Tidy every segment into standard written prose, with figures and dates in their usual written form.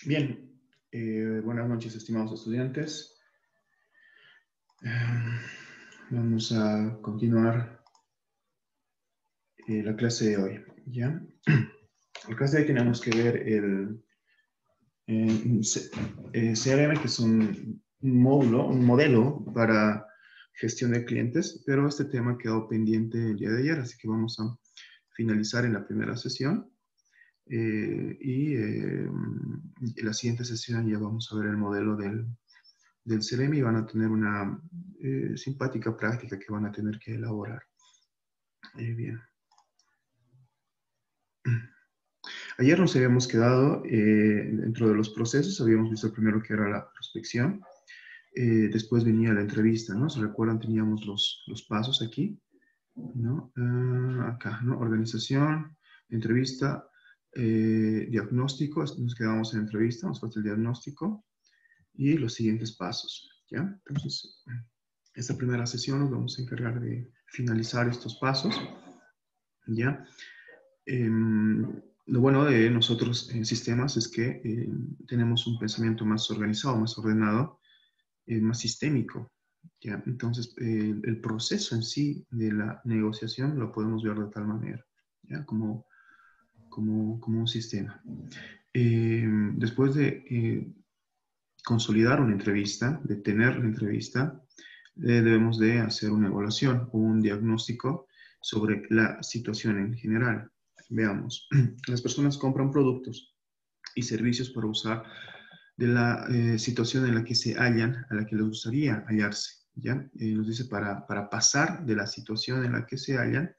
Bien, buenas noches, estimados estudiantes. Eh, Vamos a continuar la clase de hoy, ¿ya? En la clase de hoy tenemos que ver el CRM, que es un módulo, un modelo para gestión de clientes, pero este tema quedó pendiente el día de ayer, así que vamos a finalizar en la primera sesión. En la siguiente sesión ya vamos a ver el modelo del CEREMI y van a tener una simpática práctica que van a tener que elaborar. Bien. Ayer nos habíamos quedado dentro de los procesos, habíamos visto primero que era la prospección, después venía la entrevista, ¿no? ¿Se recuerdan? Teníamos los pasos aquí, ¿no? Acá, ¿no? Organización, entrevista, diagnóstico, nos quedamos en entrevista, nos falta el diagnóstico y los siguientes pasos, ¿ya? Entonces, esta primera sesión nos vamos a encargar de finalizar estos pasos, ¿ya? Lo bueno de nosotros en sistemas es que tenemos un pensamiento más organizado, más ordenado, más sistémico, ¿ya? Entonces, el proceso en sí de la negociación lo podemos ver de tal manera, ¿ya? Como un sistema. Después de consolidar una entrevista, de tener la entrevista, debemos de hacer una evaluación o un diagnóstico sobre la situación en general. Veamos, las personas compran productos y servicios para usar de la situación en la que se hallan, a la que les gustaría hallarse. ¿Ya? Nos dice para pasar de la situación en la que se hallan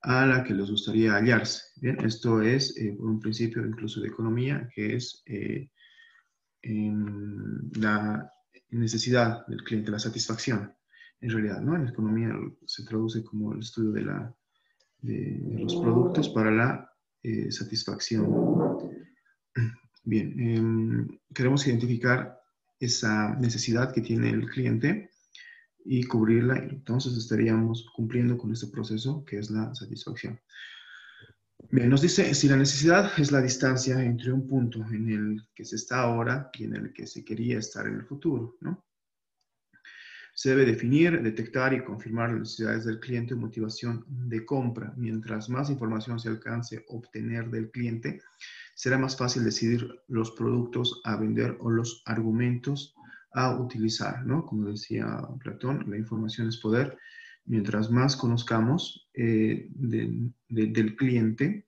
a la que les gustaría hallarse. Bien, esto es por un principio incluso de economía, que es en la necesidad del cliente, la satisfacción, en realidad, ¿no? En economía se traduce como el estudio de los productos para la satisfacción. Bien, queremos identificar esa necesidad que tiene el cliente y cubrirla, entonces estaríamos cumpliendo con este proceso que es la satisfacción. Bien, nos dice si la necesidad es la distancia entre un punto en el que se está ahora y en el que se quería estar en el futuro, ¿no? Se debe definir, detectar y confirmar las necesidades del cliente o motivación de compra. Mientras más información se alcance a obtener del cliente, será más fácil decidir los productos a vender o los argumentos a utilizar, ¿no? Como decía Platón, la información es poder. Mientras más conozcamos del cliente,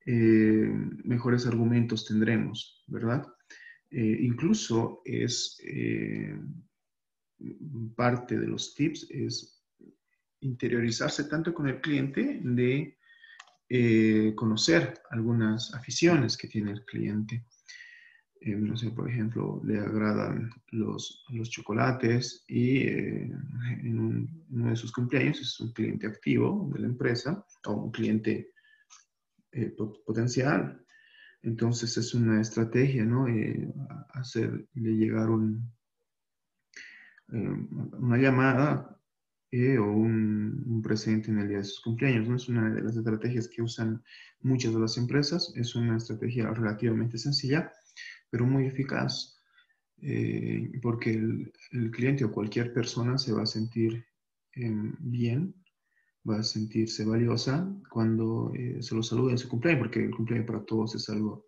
mejores argumentos tendremos, ¿verdad? Incluso es parte de los tips es interiorizarse tanto con el cliente de conocer algunas aficiones que tiene el cliente. No sé, por ejemplo, le agradan los chocolates y en uno de sus cumpleaños es un cliente activo de la empresa o un cliente potencial. Entonces es una estrategia, ¿no? Hacerle llegar una llamada o un presente en el día de sus cumpleaños, ¿no? Es una de las estrategias que usan muchas de las empresas. Es una estrategia relativamente sencilla, pero muy eficaz, porque el cliente o cualquier persona se va a sentir bien, va a sentirse valiosa cuando se lo salude en su cumpleaños, porque el cumpleaños para todos es algo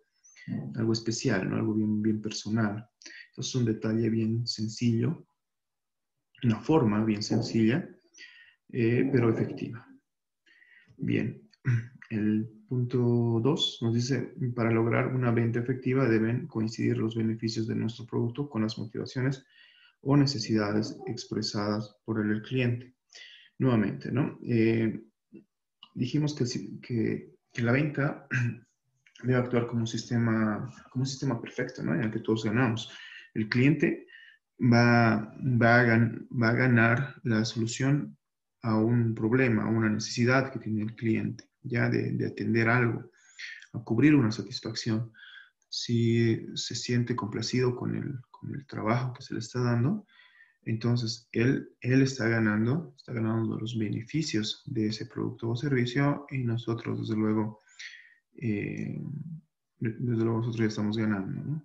especial, ¿no? Algo bien, bien personal. Entonces, es un detalle bien sencillo, una forma bien sencilla, pero efectiva. Bien, el punto 2 nos dice, para lograr una venta efectiva deben coincidir los beneficios de nuestro producto con las motivaciones o necesidades expresadas por el cliente. Nuevamente, ¿no? Dijimos que la venta debe actuar como un sistema perfecto, ¿no? En el que todos ganamos. El cliente va a ganar la solución a un problema, a una necesidad que tiene el cliente, ya de atender algo, a cubrir una satisfacción. Si se siente complacido con el trabajo que se le está dando, entonces él está ganando los beneficios de ese producto o servicio y nosotros, desde luego, eh, desde luego nosotros ya estamos ganando, ¿no?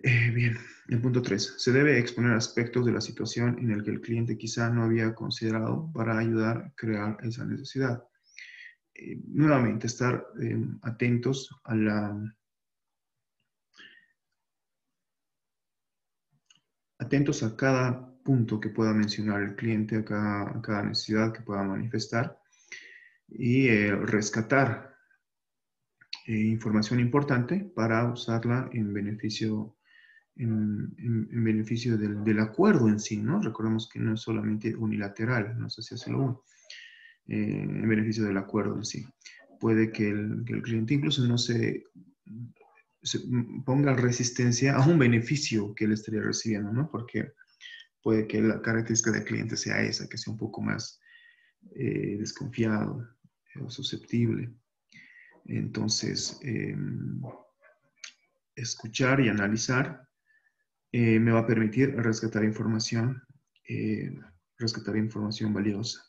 Bien, el punto 3. Se debe exponer aspectos de la situación en el que el cliente quizá no había considerado para ayudar a crear esa necesidad. Nuevamente, estar atentos atentos a cada punto que pueda mencionar el cliente, a cada necesidad que pueda manifestar y rescatar información importante para usarla en beneficio, en beneficio del acuerdo en sí, ¿no? Recordemos que no es solamente unilateral, no sé si hace lo uno, en beneficio del acuerdo en sí. Puede que el cliente incluso no se ponga resistencia a un beneficio que él estaría recibiendo, ¿no? Porque puede que la característica del cliente sea esa, que sea un poco más desconfiado o susceptible. Entonces, escuchar y analizar me va a permitir eh, rescatar información valiosa.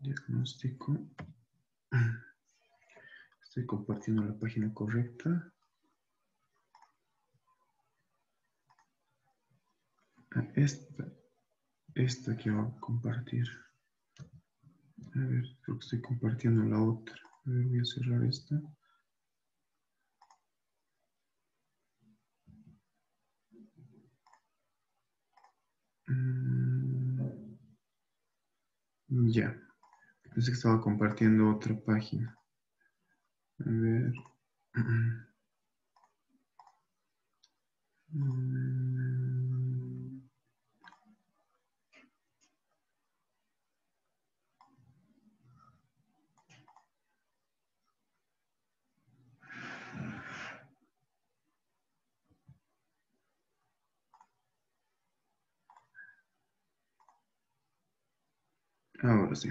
Diagnóstico. Estoy compartiendo la página correcta. Esta quiero compartir. A ver, creo que estoy compartiendo la otra. A ver, voy a cerrar esta. Ya. Pensé que estaba compartiendo otra página. A ver. Ahora sí.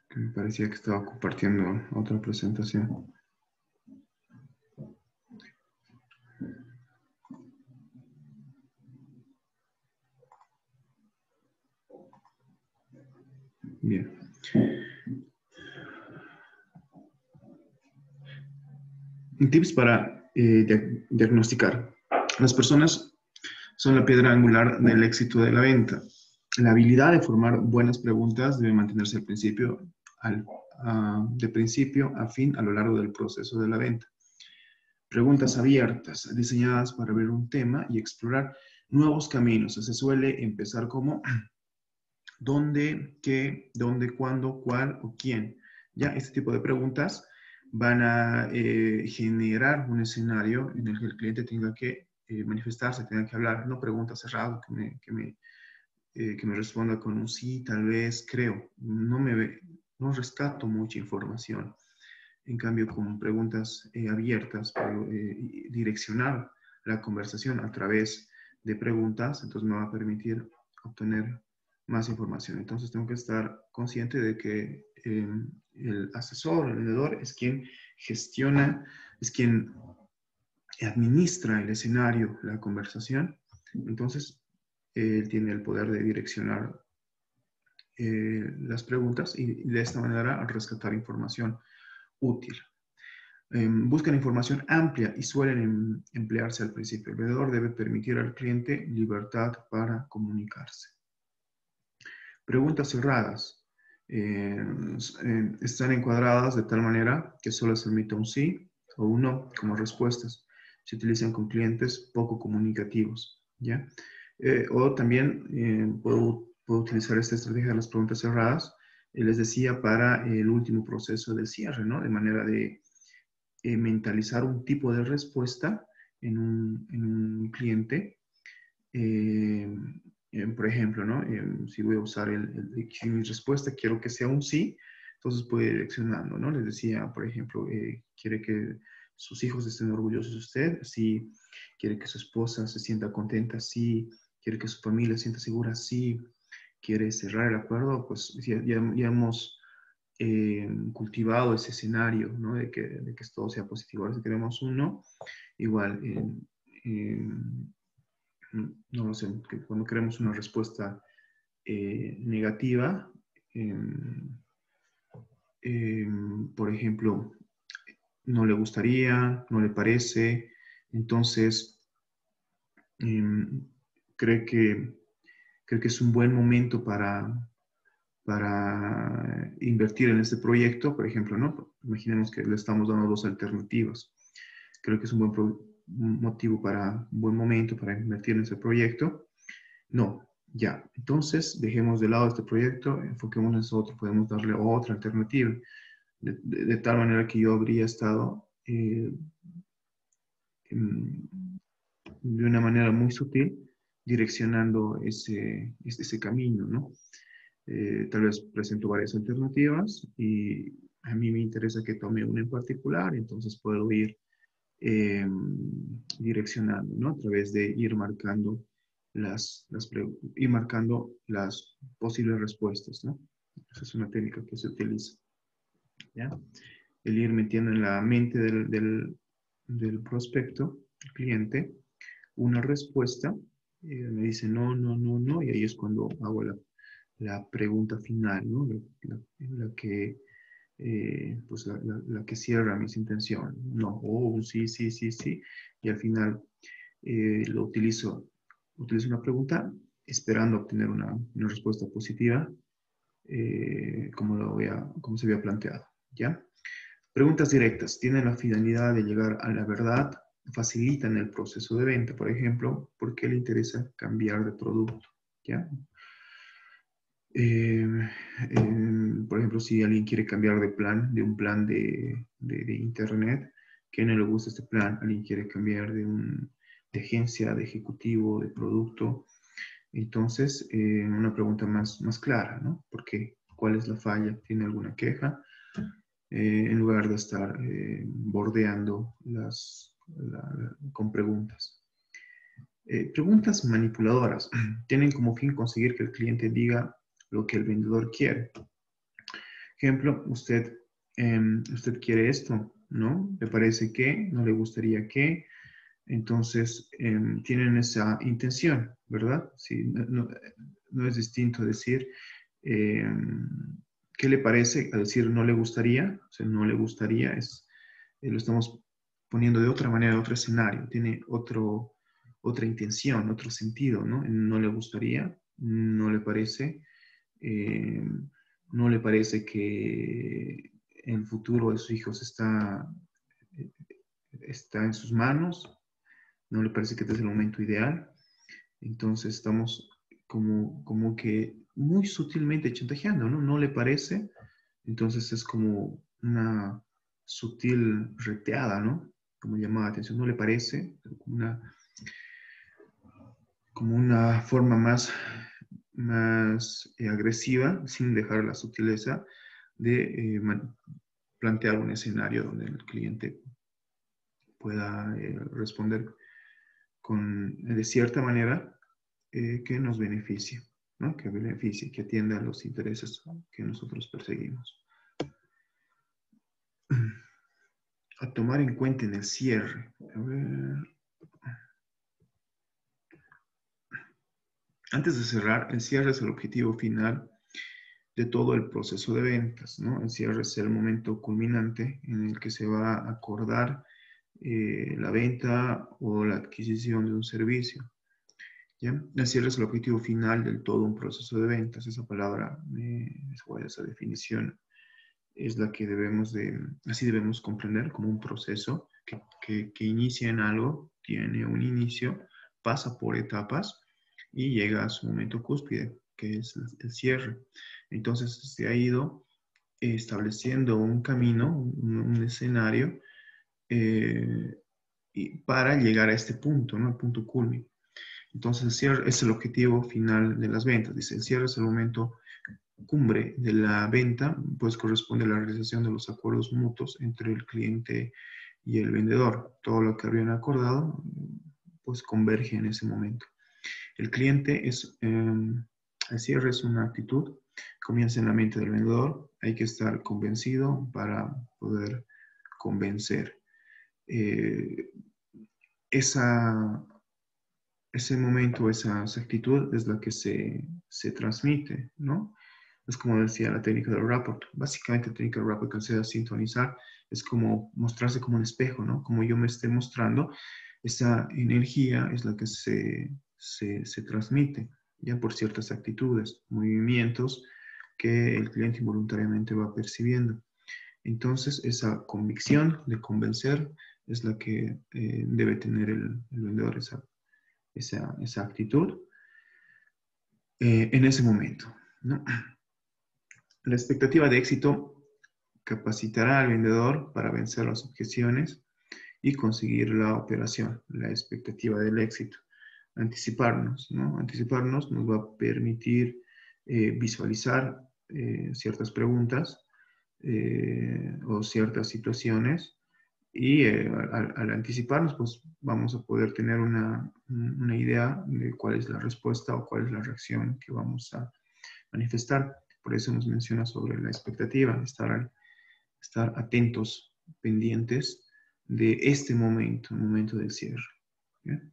Que me parecía que estaba compartiendo otra presentación. Bien. Tips para diagnosticar. Las personas son la piedra angular del éxito de la venta. La habilidad de formar buenas preguntas debe mantenerse al principio, de principio a fin a lo largo del proceso de la venta. Preguntas abiertas, diseñadas para ver un tema y explorar nuevos caminos. Se suele empezar como ¿dónde, qué, dónde, cuándo, cuál o quién? Ya, este tipo de preguntas van a generar un escenario en el que el cliente tenga que manifestarse, tenga que hablar, no preguntas cerradas que me responda con un sí, tal vez, creo. No rescato mucha información. En cambio, con preguntas abiertas, puedo direccionar la conversación a través de preguntas, entonces me va a permitir obtener más información. Entonces tengo que estar consciente de que el asesor, el vendedor, es quien gestiona, es quien administra el escenario, la conversación. Entonces, él tiene el poder de direccionar las preguntas y de esta manera rescatar información útil. Buscan información amplia y suelen emplearse al principio. El vendedor debe permitir al cliente libertad para comunicarse. Preguntas cerradas. Están encuadradas de tal manera que solo se emite un sí o un no como respuestas. Se utilizan con clientes poco comunicativos, ¿ya? O también puedo utilizar esta estrategia de las preguntas cerradas, les decía, para el último proceso del cierre, ¿no? De manera de mentalizar un tipo de respuesta en un cliente. Eh, por ejemplo, ¿no? Si voy a usar si mi respuesta quiero que sea un sí, entonces puedo ir direccionando, ¿no? Les decía, por ejemplo, quiere que sus hijos estén orgullosos de usted, sí, quiere que su esposa se sienta contenta, sí, quiere que su familia se sienta segura, sí, quiere cerrar el acuerdo, pues ya hemos cultivado ese escenario, ¿no? De que todo sea positivo. Ahora si queremos uno, igual, no lo sé, que cuando queremos una respuesta negativa, por ejemplo, no le gustaría, no le parece, entonces em, cree que es un buen momento para invertir en este proyecto, por ejemplo, ¿no? Imaginemos que le estamos dando dos alternativas. Creo que es un motivo un buen momento para invertir en ese proyecto. No, ya. Entonces, dejemos de lado este proyecto, enfoquémonos en otro, podemos darle otra alternativa. De tal manera que yo habría estado de una manera muy sutil direccionando ese camino, ¿no? Tal vez presento varias alternativas y a mí me interesa que tome una en particular, entonces puedo ir direccionando, ¿no? A través de ir marcando ir marcando las posibles respuestas, ¿no? Esa es una técnica que se utiliza, ¿ya? El ir metiendo en la mente del prospecto, el cliente, una respuesta, me dice no, no, no, no, y ahí es cuando hago la pregunta final, ¿no? La que, pues la que cierra mis intenciones. No, oh, sí, sí, sí, sí. Y al final utilizo una pregunta esperando obtener una respuesta positiva, como se había planteado, ¿ya? Preguntas directas. Tienen la finalidad de llegar a la verdad, facilitan el proceso de venta, por ejemplo, ¿por qué le interesa cambiar de producto? ¿Ya? Eh, por ejemplo, si alguien quiere cambiar de plan, de un plan de internet, que no le gusta este plan, alguien quiere cambiar de agencia, de ejecutivo, de producto, entonces una pregunta más clara, ¿no? ¿Por qué? ¿Cuál es la falla? ¿Tiene alguna queja? En lugar de estar bordeando con preguntas. Preguntas manipuladoras tienen como fin conseguir que el cliente diga lo que el vendedor quiere. Ejemplo, usted quiere esto, ¿no? ¿Le parece que? ¿No le gustaría que? Entonces, tienen esa intención, ¿verdad? Sí, no es distinto decir, ¿qué le parece? A decir, no le gustaría, o sea, no le gustaría, lo estamos poniendo de otra manera, otro escenario, tiene otra intención, otro sentido, ¿no? No le gustaría, no le parece, eh, no le parece que el futuro de sus hijos está en sus manos, no le parece que este es el momento ideal. Entonces estamos como que muy sutilmente chantajeando, ¿no? No le parece. Entonces es como una sutil reteada, ¿no? Como llamada la atención, no le parece, como una forma más agresiva, sin dejar la sutileza de plantear un escenario donde el cliente pueda responder de cierta manera que nos beneficie, ¿no? Que beneficie, que atienda a los intereses que nosotros perseguimos. A tomar en cuenta en el cierre. A ver. Antes de cerrar, el cierre es el objetivo final de todo el proceso de ventas, ¿no? El cierre es el momento culminante en el que se va a acordar la venta o la adquisición de un servicio. ¿Ya? El cierre es el objetivo final del todo un proceso de ventas. Esa palabra, esa definición es la que así debemos comprender como un proceso que inicia en algo, tiene un inicio, pasa por etapas y llega a su momento cúspide, que es el cierre. Entonces se ha ido estableciendo un camino, un escenario para llegar a este punto, ¿no? El punto culmine. Entonces el cierre es el objetivo final de las ventas. Dice, el cierre es el momento cumbre de la venta, pues corresponde a la realización de los acuerdos mutuos entre el cliente y el vendedor. Todo lo que habían acordado, pues converge en ese momento. El cliente el cierre es una actitud, comienza en la mente del vendedor, hay que estar convencido para poder convencer. Esa, ese momento, esa actitud es la que se transmite, ¿no? Es como decía la técnica del rapport. Básicamente la técnica del rapport que se da sintonizar es como mostrarse como un espejo, ¿no? Como yo me esté mostrando, esa energía es la que se transmite ya por ciertas actitudes, movimientos que el cliente involuntariamente va percibiendo. Entonces, esa convicción de convencer es la que debe tener el vendedor, esa actitud en ese momento, ¿no? La expectativa de éxito capacitará al vendedor para vencer las objeciones y conseguir la operación, la expectativa del éxito. Anticiparnos, ¿no? Anticiparnos nos va a permitir visualizar ciertas preguntas o ciertas situaciones y al anticiparnos, pues vamos a poder tener una idea de cuál es la respuesta o cuál es la reacción que vamos a manifestar. Por eso nos menciona sobre la expectativa, estar atentos, pendientes de este momento, el momento del cierre. ¿Bien?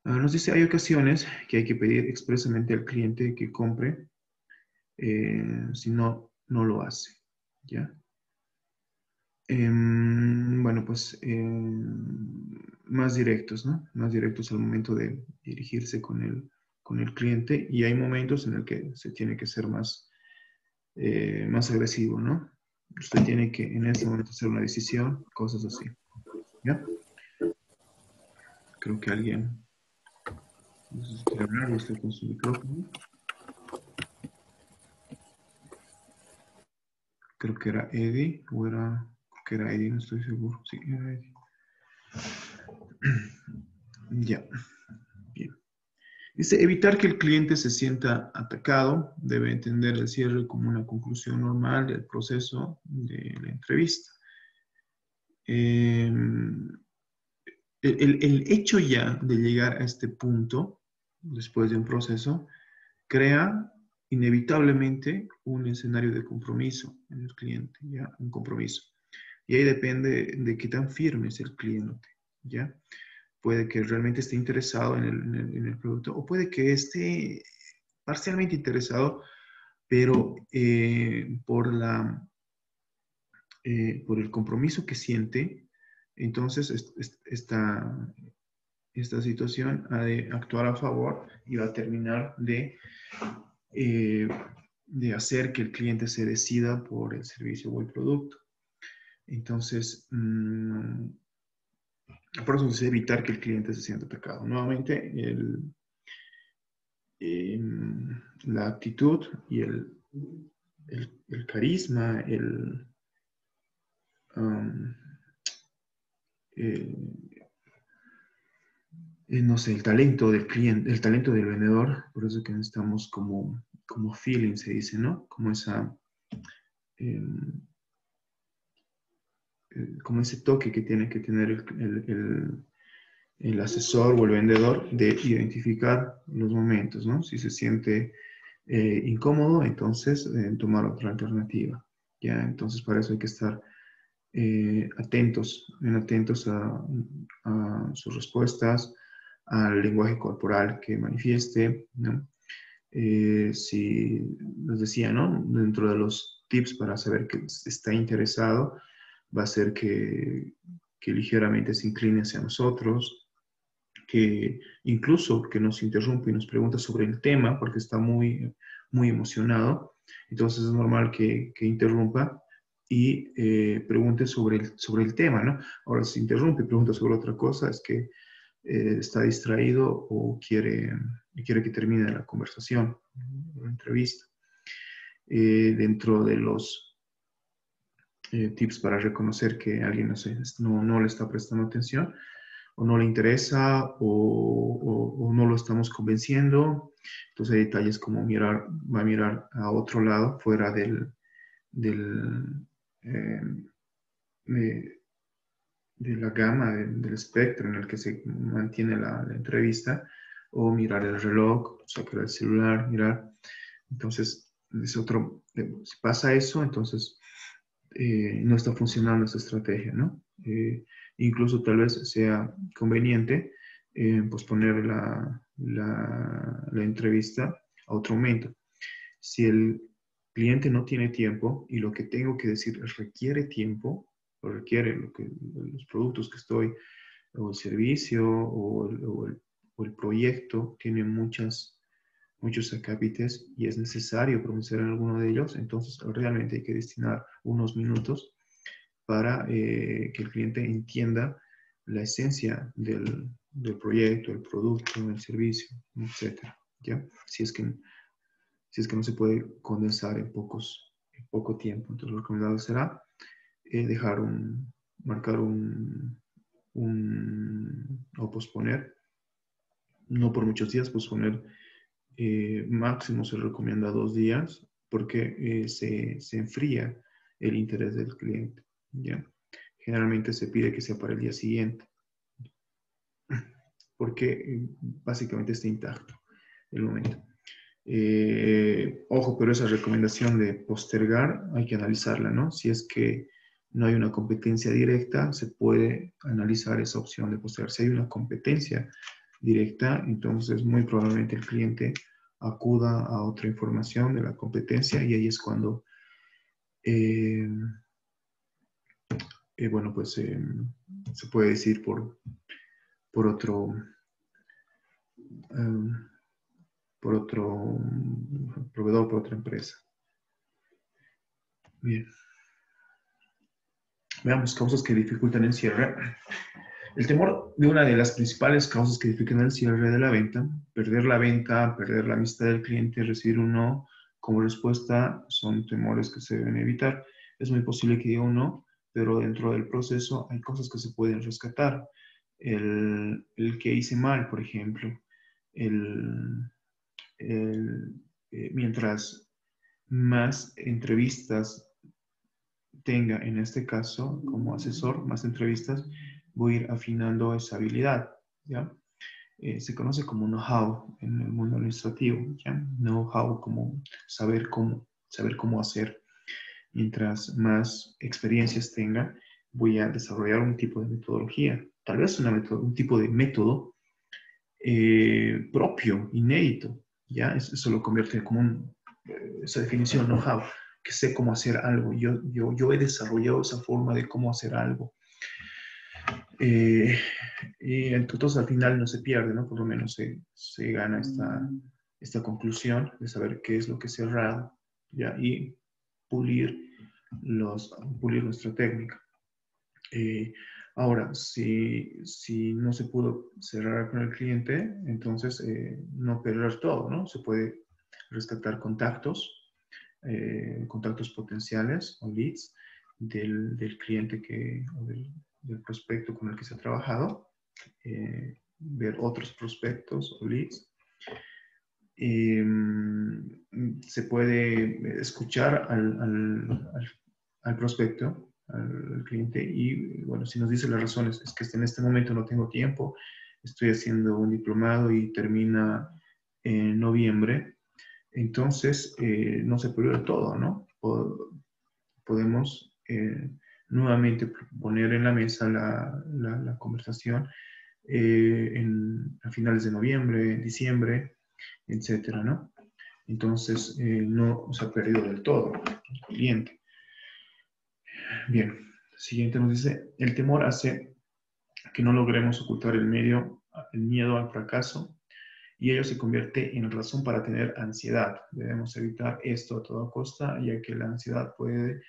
Nos dice, hay ocasiones que hay que pedir expresamente al cliente que compre, si no, no lo hace. ¿Ya? Bueno, pues más directos, ¿no? Más directos al momento de dirigirse con el cliente y hay momentos en el que se tiene que ser más agresivo, ¿no? Usted tiene que en ese momento hacer una decisión, cosas así. ¿Ya? Creo que alguien, no sé si quiere hablar, usted con su micrófono. Creo que era Eddie, o era, creo que era Eddie, no estoy seguro. Sí, era Eddie. Ya, bien. Dice, evitar que el cliente se sienta atacado, debe entender el cierre como una conclusión normal del proceso de la entrevista. Eh, el hecho ya de llegar a este punto, después de un proceso, crea inevitablemente un escenario de compromiso en el cliente, ¿ya? Un compromiso. Y ahí depende de qué tan firme es el cliente, ¿ya? Puede que realmente esté interesado en el producto o puede que esté parcialmente interesado, pero por el compromiso que siente, entonces esta situación ha de actuar a favor y va a terminar eh, de hacer que el cliente se decida por el servicio o el producto. Entonces, por eso es evitar que el cliente se sienta atacado. Nuevamente, la actitud y el carisma, um, no sé, el talento del cliente, el talento del vendedor, por eso que necesitamos como feeling, se dice, ¿no? Eh, como ese toque que tiene que tener el asesor o el vendedor de identificar los momentos, ¿no? Si se siente incómodo, entonces tomar otra alternativa, ¿ya? Entonces para eso hay que estar atentos a sus respuestas, al lenguaje corporal que manifieste, ¿no? Si les decía, ¿no? Dentro de los tips para saber que está interesado, va a ser que ligeramente se incline hacia nosotros, que incluso que nos interrumpe y nos pregunta sobre el tema, porque está muy emocionado. Entonces es normal que interrumpa y pregunte sobre el tema, ¿no? Ahora, si interrumpe y pregunta sobre otra cosa, es que está distraído o quiere que termine la conversación, la entrevista. Dentro de los tips para reconocer que alguien no le está prestando atención, o no le interesa, o no lo estamos convenciendo. Entonces hay detalles como va a mirar a otro lado, fuera del, eh, de, de la gama, del espectro en el que se mantiene la entrevista, o mirar el reloj, sacar el celular, mirar. Entonces, si pasa eso, entonces no está funcionando esa estrategia, ¿no? Incluso tal vez sea conveniente posponer la entrevista a otro momento. Si el cliente no tiene tiempo y lo que tengo que decir requiere tiempo, o requiere los productos que estoy, o el servicio, o el proyecto, tiene muchos acápites y es necesario pronunciar en alguno de ellos, entonces realmente hay que destinar unos minutos para que el cliente entienda la esencia del proyecto, el producto, el servicio, etc. ¿Ya? Si es que no se puede condensar en poco tiempo. Entonces, lo recomendable será marcar o posponer, no por muchos días, posponer máximo se recomienda 2 días, porque se enfría el interés del cliente. ¿Ya? Generalmente se pide que sea para el día siguiente, porque básicamente está intacto el momento. Ojo, pero esa recomendación de postergar hay que analizarla, ¿no? Si es que no hay una competencia directa, se puede analizar esa opción de postergar. Si hay una competencia directa, entonces muy probablemente el cliente acuda a otra información de la competencia y ahí es cuando, eh, bueno, pues se puede decir por otro, eh, por otro proveedor, por otra empresa. Bien. Veamos causas que dificultan el cierre. El temor de una de las principales causas que dificultan el cierre de la venta, perder la venta, perder la amistad del cliente, recibir un no como respuesta, son temores que se deben evitar. Es muy posible que diga un no, pero dentro del proceso hay cosas que se pueden rescatar. El que hice mal, por ejemplo. El, mientras más entrevistas tenga, en este caso, como asesor, más entrevistas, voy a ir afinando esa habilidad, ¿ya? Se conoce como know-how en el mundo administrativo, ¿ya? Know-how como saber cómo hacer. Mientras más experiencias tenga, voy a desarrollar un tipo de metodología, tal vez un tipo de método propio, inédito, ¿ya? Eso lo convierte como esa definición, know-how, que sé cómo hacer algo. Yo he desarrollado esa forma de cómo hacer algo. Y entonces al final no se pierde, ¿no? Por lo menos se gana esta conclusión de saber qué es lo que se ha errado, ¿ya? Y pulir, pulir nuestra técnica. Ahora, si no se pudo cerrar con el cliente, entonces no perder todo, ¿no? Se puede rescatar contactos potenciales o leads del cliente o del prospecto con el que se ha trabajado, ver otros prospectos o leads. Se puede escuchar al prospecto, al cliente, y bueno, si nos dice las razones, es que en este momento no tengo tiempo, estoy haciendo un diplomado y termina en noviembre, entonces no se perdió todo, ¿no? Podemos nuevamente poner en la mesa la conversación a finales de noviembre, diciembre, etcétera, ¿no? Entonces, no se ha perdido del todo el cliente. Bien, siguiente nos dice, el temor hace que no logremos ocultar el miedo al fracaso, y ello se convierte en razón para tener ansiedad. Debemos evitar esto a toda costa, ya que la ansiedad puede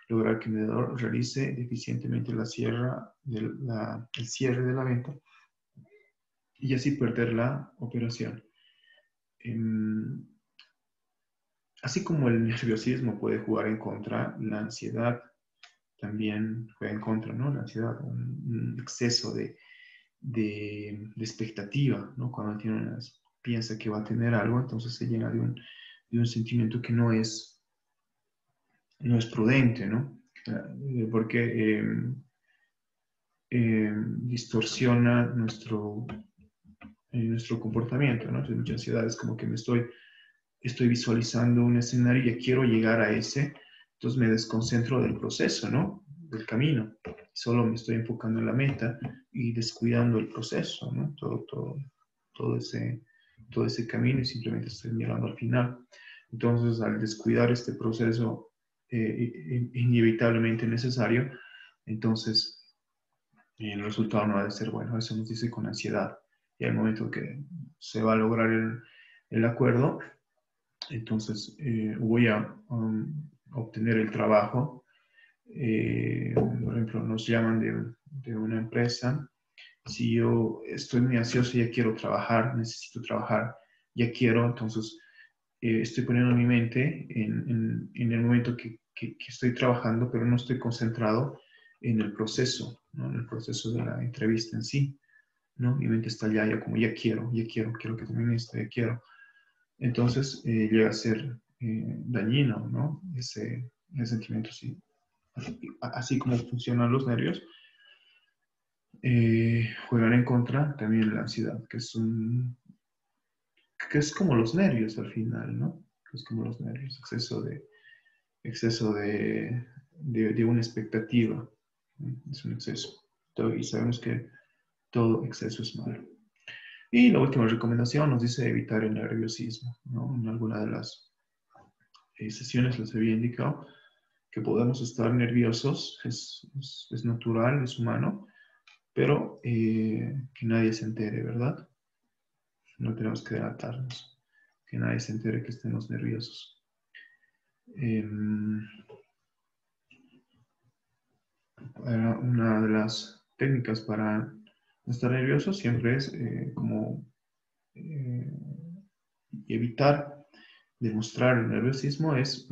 lograr que el vendedor realice deficientemente el cierre de la venta y así perder la operación. Así como el nerviosismo puede jugar en contra, la ansiedad también juega en contra, ¿no? La ansiedad, un exceso de expectativa, ¿no? Cuando piensa que va a tener algo, entonces se llena de un sentimiento que no es prudente, ¿no? Porque distorsiona nuestro comportamiento, ¿no? Entonces, mucha ansiedad es como que estoy visualizando un escenario y ya quiero llegar a ese, entonces me desconcentro del proceso, ¿no? Del camino. Solo me estoy enfocando en la meta y descuidando el proceso, ¿no? Todo ese camino y simplemente estoy mirando al final. Entonces, al descuidar este proceso inevitablemente necesario, entonces el resultado no ha de ser bueno. Eso nos dice con ansiedad. Y al momento que se va a lograr el acuerdo, entonces voy a obtener el trabajo. Por ejemplo, nos llaman de una empresa. Si yo estoy muy ansioso, ya quiero trabajar, necesito trabajar, ya quiero, entonces estoy poniendo mi mente en el momento que estoy trabajando, pero no estoy concentrado en el proceso, ¿no? En el proceso de la entrevista en sí, ¿no? Mi mente está ya como quiero que termine esto, ya quiero. Entonces llega a ser dañino, ¿no? Ese sentimiento, sí. Así como funcionan los nervios, juegan en contra también la ansiedad, que es como los nervios al final, ¿no? Que es como los nervios, exceso de una expectativa, ¿no? Es un exceso. Y sabemos que todo exceso es malo. Y la última recomendación nos dice evitar el nerviosismo, ¿no? En alguna de las sesiones les había indicado que podemos estar nerviosos, es natural, es humano, pero que nadie se entere, ¿verdad? No tenemos que delatarnos, que nadie se entere que estemos nerviosos. Una de las técnicas para no estar nervioso siempre es como eh, evitar demostrar el nerviosismo, es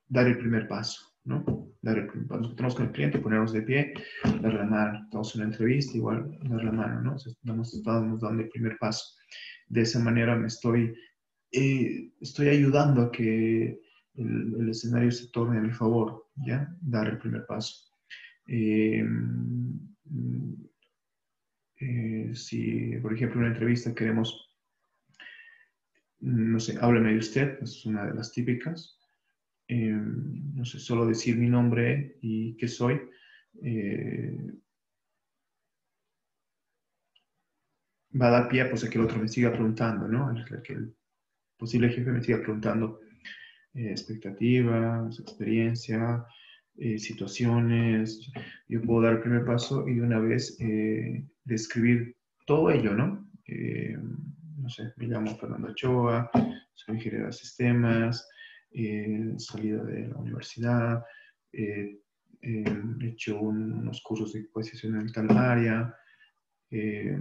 dar el primer paso, ¿no? Dar el primer paso. Nos encontramos con el cliente, ponernos de pie, dar la mano. Estamos en una entrevista, igual dar la mano, ¿no? Estamos dando el primer paso. De esa manera estoy ayudando a que el escenario se torne a mi favor, ¿ya? Dar el primer paso. Si, por ejemplo, en una entrevista queremos, no sé, háblame de usted, es una de las típicas. No sé, solo decir mi nombre y qué soy. eh, Va a dar pie pues, a que el otro me siga preguntando, ¿no? Que el posible jefe me siga preguntando expectativas, experiencia, situaciones. Yo puedo dar el primer paso y de una vez describir todo ello, ¿no? No sé, me llamo Fernando Ochoa, soy ingeniero de sistemas, salida de la universidad, he hecho unos cursos de capacitación en tal área, eh,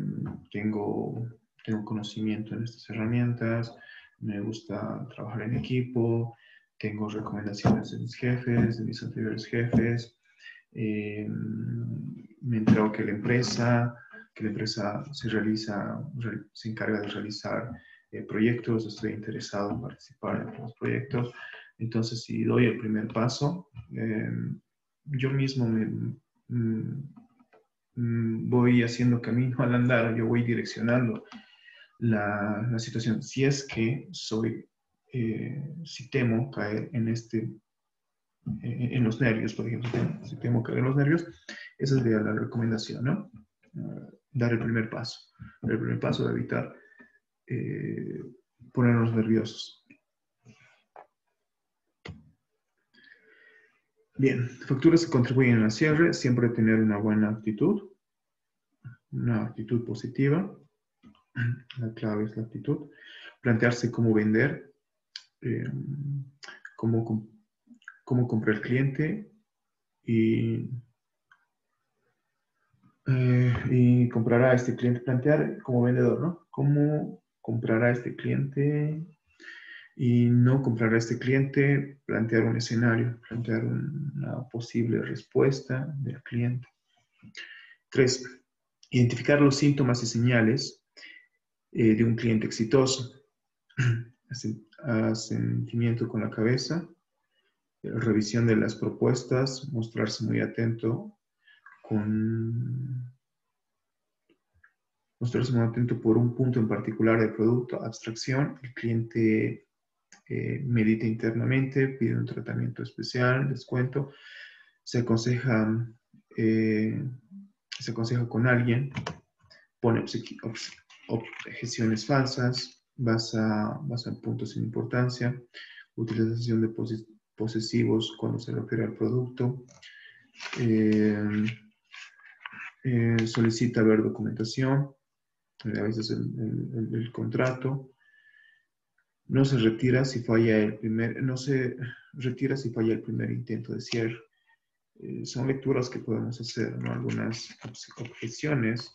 tengo, tengo conocimiento en estas herramientas, me gusta trabajar en equipo, tengo recomendaciones de mis jefes, de mis anteriores jefes, me entero que la empresa se encarga de realizar proyectos, estoy interesado en participar en los proyectos, entonces si doy el primer paso, yo mismo voy haciendo camino al andar, yo voy direccionando la situación. Si es que si temo caer en los nervios, por ejemplo, si temo caer en los nervios, esa sería la recomendación, ¿no? Dar el primer paso de evitar eh, ponernos nerviosos. Bien, factores que contribuyen al cierre, siempre tener una buena actitud, una actitud positiva. La clave es la actitud. Plantearse cómo vender, eh, cómo, cómo comprar el cliente y comprará a este cliente. Plantear como vendedor, ¿no? ¿Cómo comprará este cliente y no comprará este cliente? Plantear un escenario, plantear una posible respuesta del cliente. 3. Identificar los síntomas y señales de un cliente exitoso. Asentimiento con la cabeza, revisión de las propuestas, mostrarse muy atento mostrarse muy atento por un punto en particular del producto, abstracción, el cliente medita internamente, pide un tratamiento especial, descuento, se aconseja, eh, se aconseja con alguien, pone objeciones falsas, basa en puntos sin importancia, utilización de posesivos cuando se refiere al producto, eh, solicita ver documentación, a veces el contrato, no se retira si falla no se retira si falla el primer intento de cierre. Son lecturas que podemos hacer, ¿no? Algunas objeciones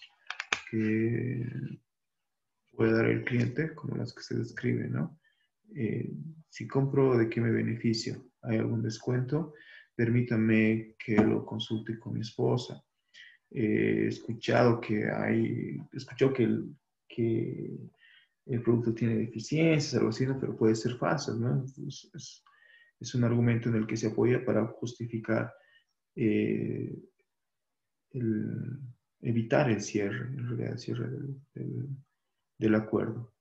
que puede dar el cliente, como las que se describen, ¿no? Si compro, ¿de qué me beneficio? ¿Hay algún descuento? Permítame que lo consulte con mi esposa. He escuchado que que el producto tiene deficiencias, algo así, ¿no? Pero puede ser falso, ¿no? Es un argumento en el que se apoya para justificar eh, el, evitar el cierre, en realidad el cierre del acuerdo.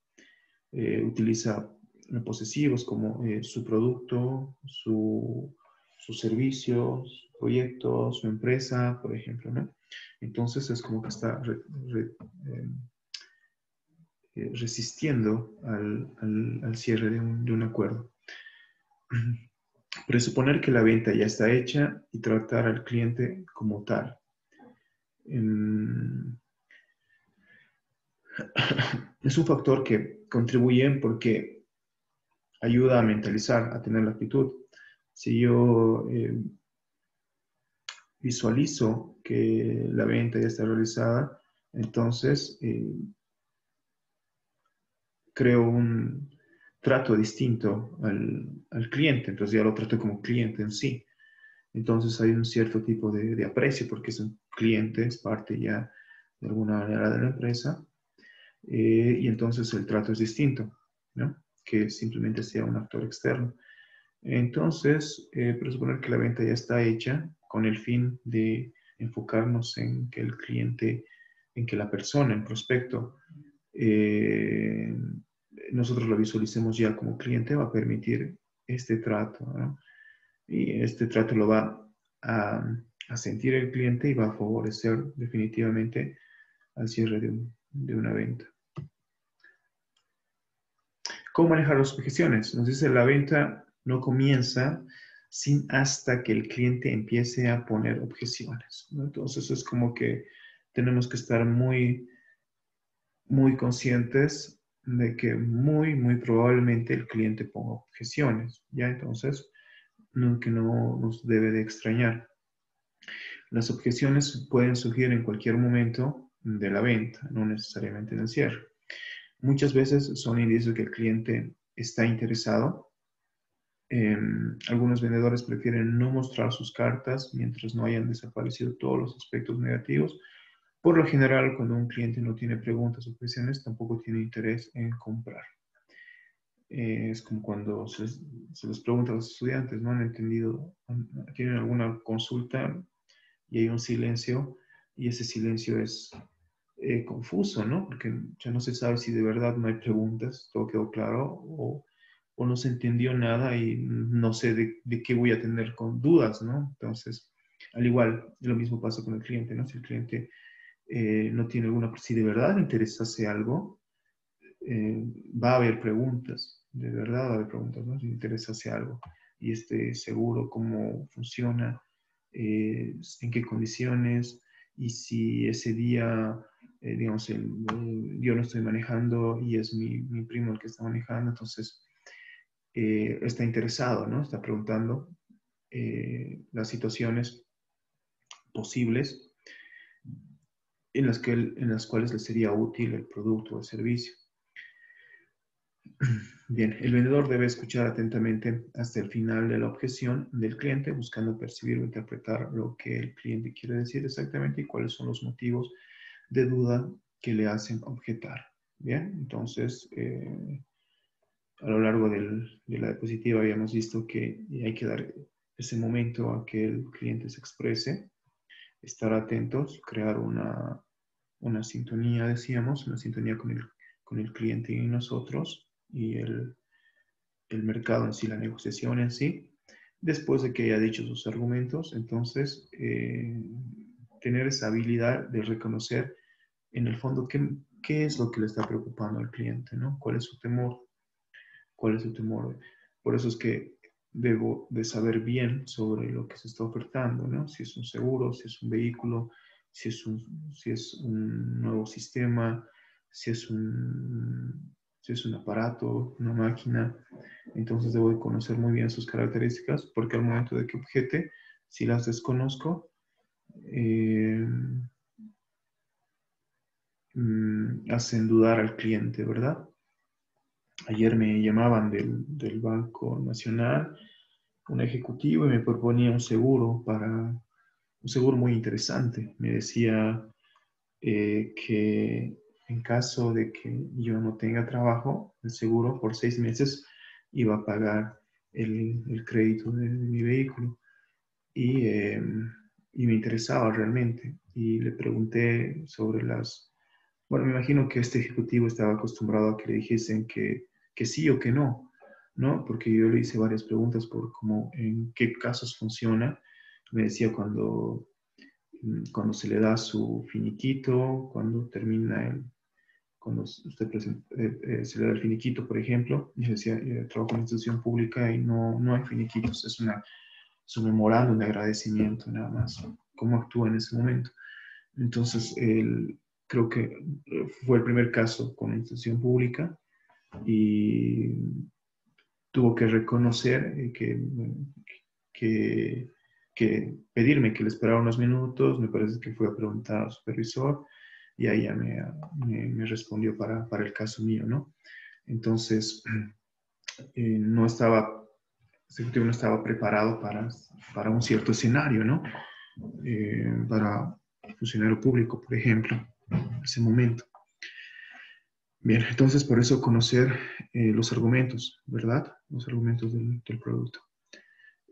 Utiliza posesivos como su producto, su servicio, su proyecto, su empresa, por ejemplo, ¿no? Entonces es como que está resistiendo al cierre de un acuerdo. Presuponer que la venta ya está hecha y tratar al cliente como tal. Es un factor que contribuye porque ayuda a mentalizar, a tener la actitud. Si yo visualizo que la venta ya está realizada, entonces creo un trato distinto al cliente, entonces ya lo trato como cliente en sí. Entonces hay un cierto tipo de aprecio porque es un cliente, es parte ya de alguna manera de la empresa, y entonces el trato es distinto, ¿no? Que simplemente sea un actor externo. Entonces, presuponer que la venta ya está hecha con el fin de enfocarnos en que el cliente, en que la persona, el prospecto, eh, nosotros lo visualicemos ya como cliente, va a permitir este trato, ¿no? Y este trato lo va a sentir el cliente y va a favorecer definitivamente al cierre de una venta. ¿Cómo manejar las objeciones? Nos dice la venta no comienza sin hasta que el cliente empiece a poner objeciones, ¿no? Entonces es como que tenemos que estar muy conscientes de que muy probablemente el cliente ponga objeciones, ¿ya? Entonces, que no nos debe de extrañar. Las objeciones pueden surgir en cualquier momento de la venta, no necesariamente en el cierre. Muchas veces son indicios que el cliente está interesado. Algunos vendedores prefieren no mostrar sus cartas mientras no hayan desaparecido todos los aspectos negativos. Por lo general, cuando un cliente no tiene preguntas o objeciones, tampoco tiene interés en comprar. Es como cuando se les pregunta a los estudiantes, ¿no han entendido? ¿Tienen alguna consulta? Y hay un silencio, y ese silencio es confuso, ¿no? Porque ya no se sabe si de verdad no hay preguntas, todo quedó claro, o no se entendió nada y no sé de qué voy a tener con dudas, ¿no? Entonces, al igual, lo mismo pasa con el cliente, ¿no? Si el cliente no tiene alguna, si de verdad le interesase algo, va a haber preguntas, de verdad va a haber preguntas, ¿no? Si le interesase algo y esté seguro cómo funciona, en qué condiciones, y si ese día, digamos, yo no estoy manejando y es mi primo el que está manejando, entonces está interesado, ¿no? Está preguntando las situaciones posibles en las cuales le sería útil el producto o el servicio. Bien, el vendedor debe escuchar atentamente hasta el final de la objeción del cliente, buscando percibir o interpretar lo que el cliente quiere decir exactamente y cuáles son los motivos de duda que le hacen objetar. Bien, entonces, a lo largo de la diapositiva habíamos visto que hay que dar ese momento a que el cliente se exprese, estar atentos, crear una sintonía, decíamos, una sintonía con el cliente y nosotros, y el mercado en sí, la negociación en sí. Después de que haya dicho sus argumentos, entonces tener esa habilidad de reconocer en el fondo qué es lo que le está preocupando al cliente, ¿no? ¿Cuál es su temor? ¿Cuál es su temor? Por eso es que debo de saber bien sobre lo que se está ofertando, ¿no? Si es un seguro, si es un vehículo, si es un nuevo sistema, si es un aparato, una máquina. Entonces debo de conocer muy bien sus características porque al momento de que objete, si las desconozco, eh, hacen dudar al cliente, ¿verdad? Ayer me llamaban del Banco Nacional, un ejecutivo, y me proponía un seguro muy interesante. Me decía que en caso de que yo no tenga trabajo, el seguro por 6 meses iba a pagar el crédito de mi vehículo. Y, eh, y me interesaba realmente. Y le pregunté sobre bueno, me imagino que este ejecutivo estaba acostumbrado a que le dijesen que sí o que no, ¿no? Porque yo le hice varias preguntas por cómo, en qué casos funciona. Me decía cuando se le da su finiquito, cuando termina cuando se le da el finiquito, por ejemplo, y decía, trabajo en una institución pública y no hay finiquitos, es un memorándum de agradecimiento nada más, cómo actúa en ese momento. Entonces, creo que fue el primer caso con la institución pública y tuvo que reconocer que, que pedirme que le esperara unos minutos, me parece que fue a preguntar al supervisor y ahí ya me respondió para el caso mío, ¿no? Entonces, no estaba, el ejecutivo no estaba preparado para un cierto escenario, ¿no? Para funcionario público, por ejemplo, en ese momento. Bien, entonces por eso conocer los argumentos, ¿verdad? Los argumentos del producto.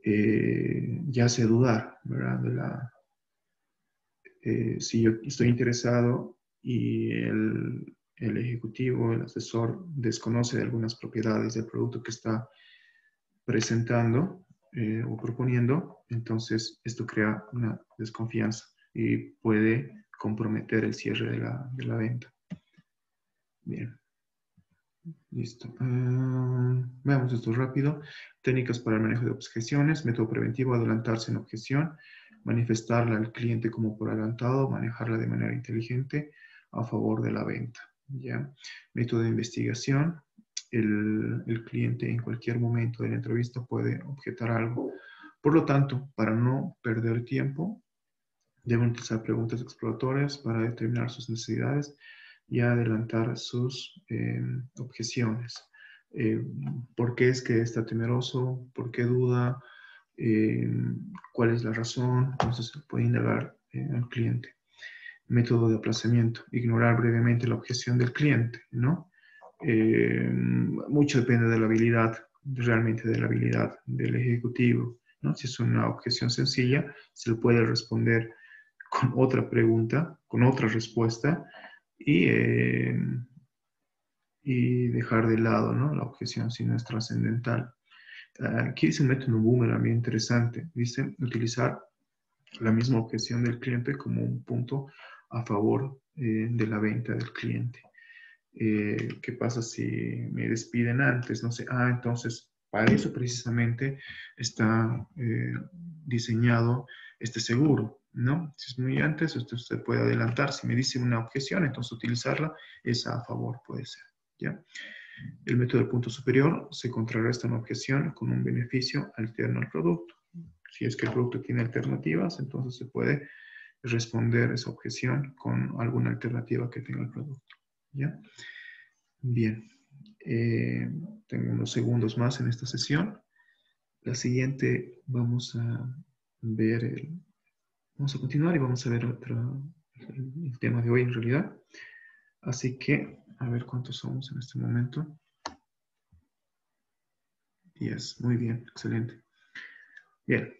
Ya hace dudar, ¿verdad? Si yo estoy interesado y el ejecutivo, el asesor, desconoce de algunas propiedades del producto que está presentando o proponiendo, entonces esto crea una desconfianza y puede comprometer el cierre de la venta. Bien, listo. Veamos esto rápido. Técnicas para el manejo de objeciones, método preventivo, adelantarse en objeción, manifestarla al cliente como por adelantado, manejarla de manera inteligente a favor de la venta. ¿Ya? Método de investigación, el cliente en cualquier momento de la entrevista puede objetar algo. Por lo tanto, para no perder tiempo, deben utilizar preguntas exploratorias para determinar sus necesidades y adelantar sus objeciones. Eh, ¿Por qué es que está temeroso? ¿Por qué duda? Eh, ¿Cuál es la razón? Entonces se puede indagar al cliente. Método de aplazamiento, ignorar brevemente la objeción del cliente, ¿no? Mucho depende de la habilidad, realmente de la habilidad del ejecutivo, ¿no? Si es una objeción sencilla, se le puede responder con otra pregunta, con otra respuesta y dejar de lado, ¿no? La objeción si no es trascendental. Aquí dice un método boomerang bien interesante. Dice utilizar la misma objeción del cliente como un punto a favor de la venta del cliente. ¿Qué pasa si me despiden antes? No sé, entonces para eso precisamente está diseñado este seguro, ¿no? Si es muy antes, usted puede adelantar. Si me dice una objeción, entonces utilizarla es a favor, puede ser, ¿ya? El método de punto superior se contrarresta una objeción con un beneficio alterno al producto. Si es que el producto tiene alternativas, entonces se puede responder esa objeción con alguna alternativa que tenga el producto, ¿ya? Bien, tengo unos segundos más en esta sesión. La siguiente vamos a vamos a continuar y vamos a ver el tema de hoy en realidad. Así que, a ver cuántos somos en este momento. 10, muy bien, excelente. Bien.